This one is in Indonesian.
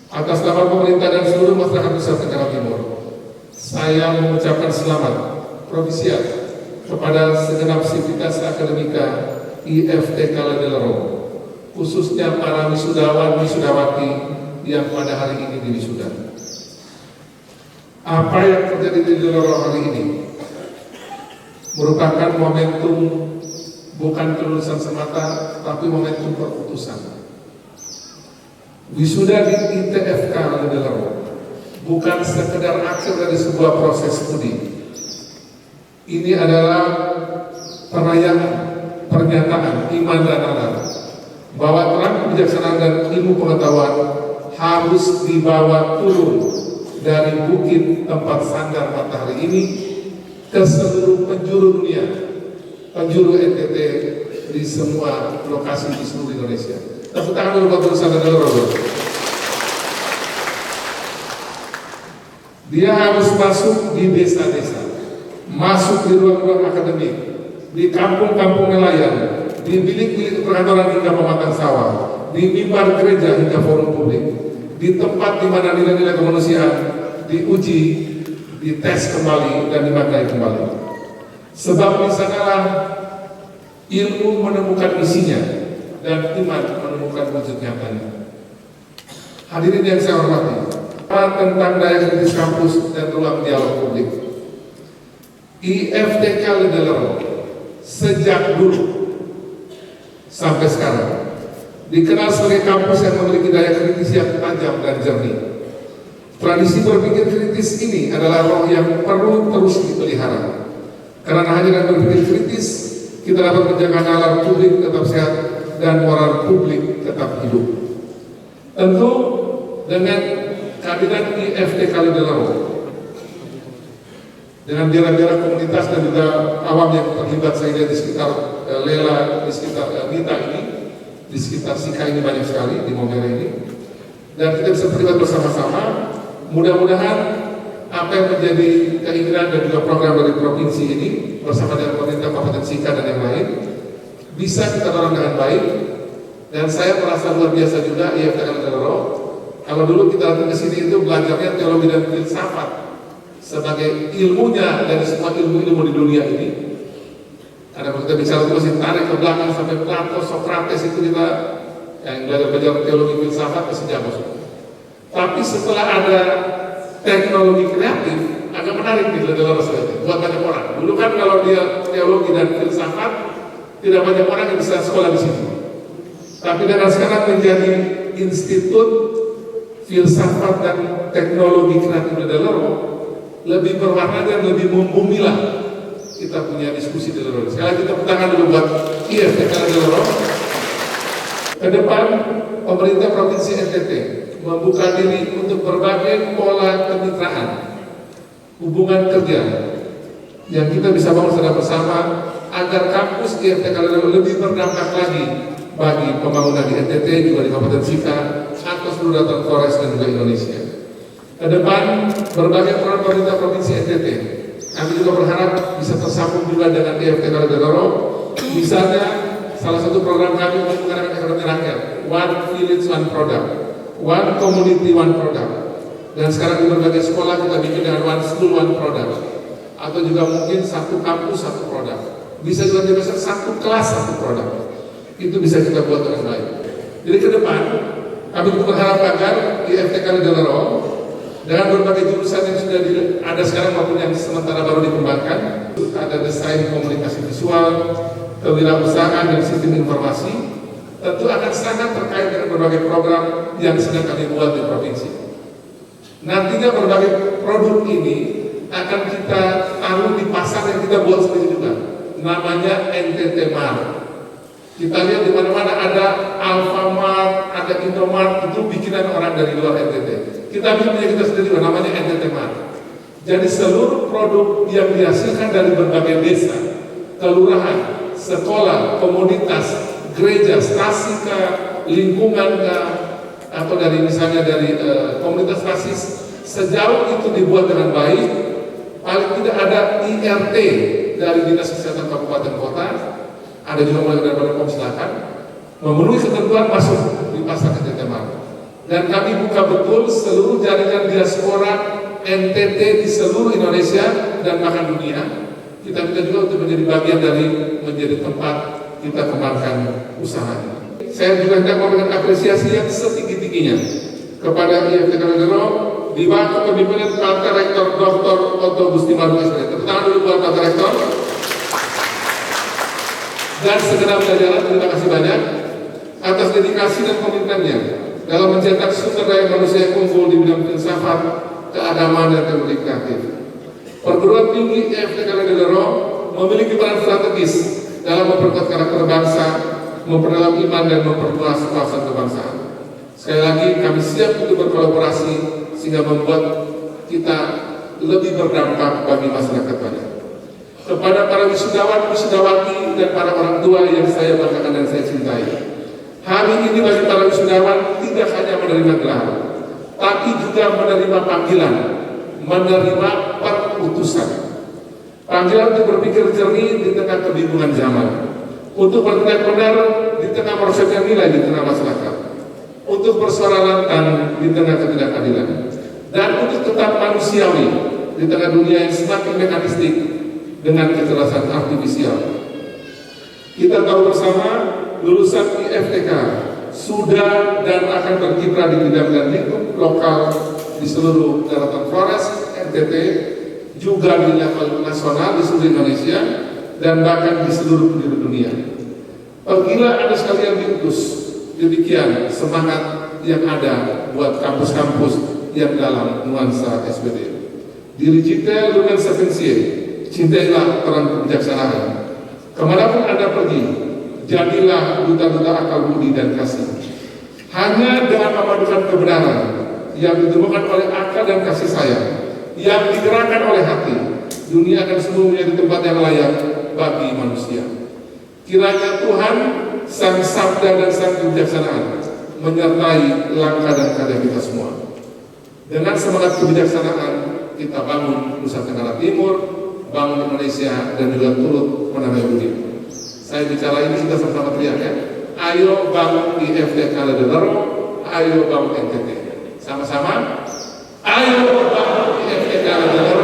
Atas nama pemerintah dan seluruh masyarakat Nusa Tenggara Timur, saya mengucapkan selamat propisiat kepada segenap sivitas akademika IFTK Ledelero, khususnya para wisudawan wisudawati yang pada hari ini diwisuda. Apa yang terjadi di Ledelero hari ini merupakan momentum bukan kelulusan semata, tapi momentum perputusan. Wisuda di ITFK Ledelero bukan sekedar akhir dari sebuah proses studi. Ini adalah perayaan, pernyataan iman dan nalar bahwa terang kebijaksanaan dan ilmu pengetahuan harus dibawa turun dari bukit tempat sandar matahari ini ke seluruh penjuru dunia, penjuru NTT di semua lokasi di seluruh Indonesia. Tepuk tangan dulu buat Nusa Tenggara. Dia harus masuk di desa-desa, masuk di ruang-ruang akademik, di kampung-kampung nelayan, di bilik-bilik perkantoran hingga pematang sawah, di mimbar gereja hingga forum publik, di tempat di mana nilai-nilai kemanusiaan diuji, dites kembali dan dimaknai kembali. Sebab di sanalah ilmu menemukan misinya dan iman menemukan wujud nyatanya. Hadirin yang saya hormati, tentang daya kritis kampus dan ruang dialog publik, IFTK Ledelero sejak dulu sampai sekarang dikenal sebagai kampus yang memiliki daya kritis yang tajam dan jernih. Tradisi berpikir kritis ini adalah roh yang perlu terus dipelihara, karena hanya dengan berpikir kritis kita dapat menjaga nalar publik tetap sehat dan moral publik tetap hidup. Tentu dengan kehadiran IFTK Ledelero, dengan daerah-daerah komunitas dan juga awam yang terlibat, saya lihat di sekitar Lela, di sekitar Mita ini, di sekitar Sika ini banyak sekali, di Momere ini, dan kita bisa terlibat bersama-sama. Mudah-mudahan apa yang menjadi keinginan dan juga program dari provinsi ini bersama dengan pemerintah Kabupaten Sika dan yang lain bisa kita dorong dengan baik. Dan saya merasa luar biasa juga IFTK Ledelero. Kalau dulu kita datang ke sini itu belajarnya teologi dan filsafat sebagai ilmunya dari semua ilmu-ilmu di dunia ini. Karena kalau kita bicara itu masih tarik ke belakang sampai Plato, Socrates itu kita yang belajar teologi filsafat masih jauh. Tapi setelah ada teknologi kreatif agak menarik nih Ledelero buat banyak orang. Dulu kan kalau dia teologi dan filsafat tidak banyak orang yang bisa sekolah di situ. Tapi dengan sekarang menjadi institut filsafat dan teknologi kreatif Ledelero lebih berwarna dan lebih membumilah kita punya diskusi di Ledelero. Sekali lagi tepuk tangan dulu buat IFTK Ledelero. Ke depan pemerintah Provinsi NTT membuka diri untuk berbagai pola kemitraan, hubungan kerja yang kita bisa bangun secara bersama agar kampus IFTK Ledelero lebih berdampak lagi bagi pembangunan di NTT juga di Kabupaten Sika atau seluruh Dataran Flores dan juga Indonesia. Ke depan berbagai program pemerintah Provinsi NTT kami juga berharap bisa tersambung juga dengan IFTK Ledelero. Misalnya salah satu program kami untuk mengadakan ekonomi rakyat, One Village One Product, One Community One Product. Dan sekarang di berbagai sekolah kita bikin dengan One School One Product, atau juga mungkin satu kampus satu produk. Bisa juga bisa satu kelas satu produk. Itu bisa kita buat dengan baik. Jadi ke depan kami berharap agar IFTK Ledelero dengan berbagai jurusan yang sudah ada sekarang maupun yang sementara baru dikembangkan, ada desain komunikasi visual, kewirausahaan dan sistem informasi, tentu akan sangat terkait dengan berbagai program yang sedang kami buat di provinsi. Nantinya berbagai produk ini akan kita taruh di pasar yang kita buat sendiri juga, namanya NTT Mart. Kita lihat di mana-mana ada Alfamart, ada Indomart, itu bikinan orang dari luar NTT. Kita bikin punya kita sendiri juga, namanya NTT Mart. Jadi seluruh produk yang dihasilkan dari berbagai desa, kelurahan, sekolah, komunitas, gereja, stasi ke lingkungan ke, atau dari misalnya dari komunitas rasis, sejauh itu dibuat dengan baik, paling tidak ada IRT dari Dinas Kesehatan Kabupaten Kota, ada juga mulai dari Badan POM silakan memenuhi ketentuan masuk di pasar NTT Mart. Dan kami buka betul seluruh jaringan diaspora NTT di seluruh Indonesia dan bahkan dunia. Kita minta juga untuk menjadi bagian dari menjadi tempat kita kembangkan usahanya. Saya juga hendak memberikan apresiasi yang setinggi-tingginya kepada IFTK Ledero di bawah kepemimpinan Pak Rektor Dr. Otto Gustimaru SPD. Tepuk tangan dulu buat Pak Rektor. Dan segenap jajaran, terima kasih banyak atas dedikasi dan komitmennya dalam mencetak sumber daya manusia yang unggul di bidang filsafat, keagamaan dan teknologi kreatif. Perguruan tinggi IFTK Ledero memiliki peran strategis dalam memperkuat karakter bangsa, memperdalam iman dan memperluas wawasan kebangsaan. Sekali lagi kami siap untuk berkolaborasi sehingga membuat kita lebih berdampak bagi masyarakat banyak. Kepada para wisudawan, wisudawati dan para orang tua yang saya banggakan dan saya cintai. Hari ini bagi para wisudawan tidak hanya menerima gelar, tapi juga menerima panggilan, menerima perutusan. Panggilan untuk berpikir jernih di tengah kebingungan zaman, untuk bertindak benar di tengah merosotnya nilai di tengah masyarakat, untuk bersuara lantang di tengah ketidakadilan, dan untuk tetap manusiawi di tengah dunia yang semakin mekanistik dengan kecerdasan artifisial. Kita tahu bersama lulusan IFTK sudah dan akan berkiprah di bidang dan lingkup lokal di seluruh daratan Flores, NTT, juga di level nasional di seluruh Indonesia dan bahkan di seluruh penjuru dunia. Pergilah Anda sekalian diutus, demikian semangat yang ada buat kampus-kampus yang dalam nuansa SPD. Dirigite lumen sapientiae, cintailah terang kebijaksanaan. Kemanapun Anda pergi, jadilah duta-duta akal budi dan kasih. Hanya dengan memadukan kebenaran yang ditemukan oleh akal dan kasih sayang, yang digerakkan oleh hati, dunia akan semua menjadi tempat yang layak bagi manusia. Kiranya Tuhan, Sang Sabda dan Sang Kebijaksanaan menyertai langkah dan karya kita semua. Dengan semangat kebijaksanaan, kita bangun Nusa Tenggara Timur, bangun Indonesia, dan juga turut menamai budi. Saya bicara ini sudah sama-sama teriak ya. Ayo bangun IFTK Ledero, ayo bangun NTT. Sama-sama, ayo bangun IFTK Ledero.